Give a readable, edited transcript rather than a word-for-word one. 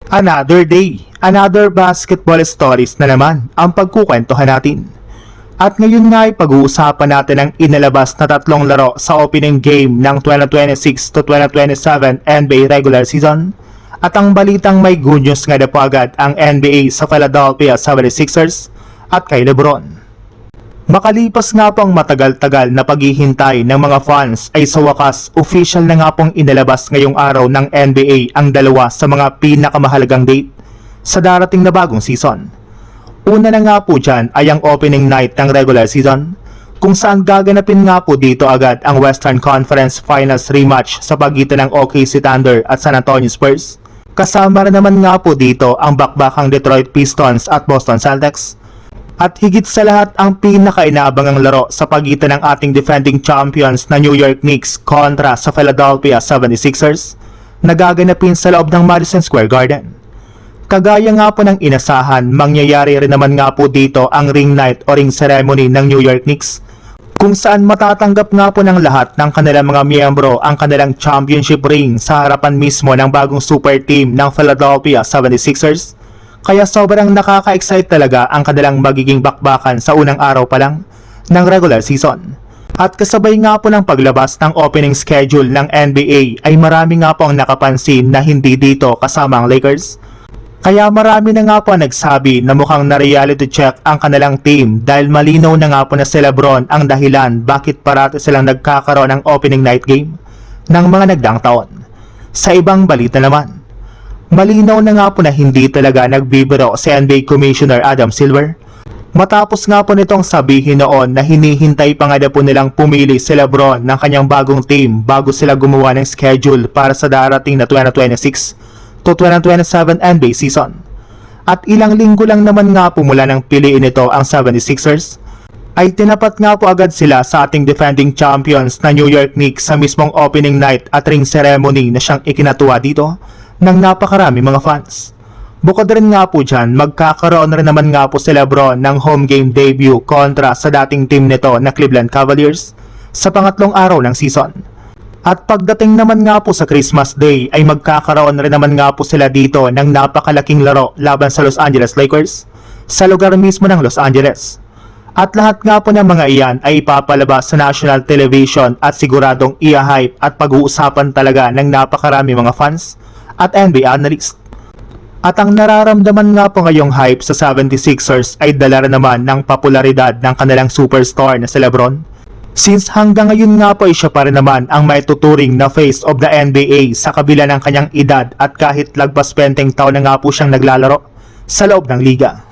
Another day, another basketball stories na naman ang pagkukwentuhan natin. At ngayon nga ay pag-uusapan natin ang inalabas na tatlong laro sa opening game ng 2026 to 2027 NBA regular season. At ang balitang may good news nga na po agad ang NBA sa Philadelphia 76ers at kay LeBron. Makalipas nga po ang matagal-tagal na paghihintay ng mga fans ay sa wakas official na nga pong inalabas ngayong araw ng NBA ang dalawa sa mga pinakamahalagang date sa darating na bagong season. Una na nga po dyan ay ang opening night ng regular season kung saan gaganapin nga po dito agad ang Western Conference Finals rematch sa pagitan ng OKC Thunder at San Antonio Spurs. Kasama rin naman nga po dito ang bakbakang Detroit Pistons at Boston Celtics. At higit sa lahat ang pinaka-inaabangang laro sa pagitan ng ating defending champions na New York Knicks kontra sa Philadelphia 76ers na gaganapin sa loob ng Madison Square Garden. Kagaya nga po ng inasahan, mangyayari rin naman nga po dito ang ring night o ring ceremony ng New York Knicks kung saan matatanggap nga po ng lahat ng kanilang mga miyembro ang kanilang championship ring sa harapan mismo ng bagong super team ng Philadelphia 76ers. Kaya sobrang nakaka-excite talaga ang kanilang magiging bakbakan sa unang araw pa lang ng regular season. At kasabay nga po ng paglabas ng opening schedule ng NBA ay marami nga po ang nakapansin na hindi dito kasama ang Lakers. Kaya marami na nga po ang nagsabi na mukhang na-reality check ang kanilang team dahil malinaw na nga po na si LeBron ang dahilan bakit parati silang nagkakaroon ng opening night game ng mga nagdaang taon. Sa ibang balita naman, malinaw na nga po na hindi talaga nagbibiro si NBA Commissioner Adam Silver. Matapos nga po nitong sabihin noon na hinihintay pa nga na po nilang pumili si LeBron ng kanyang bagong team bago sila gumawa ng schedule para sa darating na 2026 to 2027 NBA season. At ilang linggo lang naman nga po mula nang piliin ito ang 76ers, ay tinapat nga po agad sila sa ating defending champions na New York Knicks sa mismong opening night at ring ceremony na siyang ikinatuwa dito ng napakarami mga fans. Bukod rin nga po dyan, magkakaroon rin naman nga po si LeBron ng home game debut kontra sa dating team nito na Cleveland Cavaliers sa pangatlong araw ng season. At pagdating naman nga po sa Christmas Day ay magkakaroon rin naman nga po sila dito ng napakalaking laro laban sa Los Angeles Lakers sa lugar mismo ng Los Angeles. At lahat nga po ng mga iyan ay ipapalabas sa national television at siguradong i-hype at pag-uusapan talaga ng napakarami mga fans at NBA analyst. At ang nararamdaman nga po ngayong hype sa 76ers ay dala rin naman ng popularidad ng kanilang superstar na si LeBron. Since hanggang ngayon nga po ay siya pa rin naman ang maituturing na face of the NBA sa kabila ng kanyang edad at kahit lagpas 20 taon na nga po siyang naglalaro sa loob ng liga.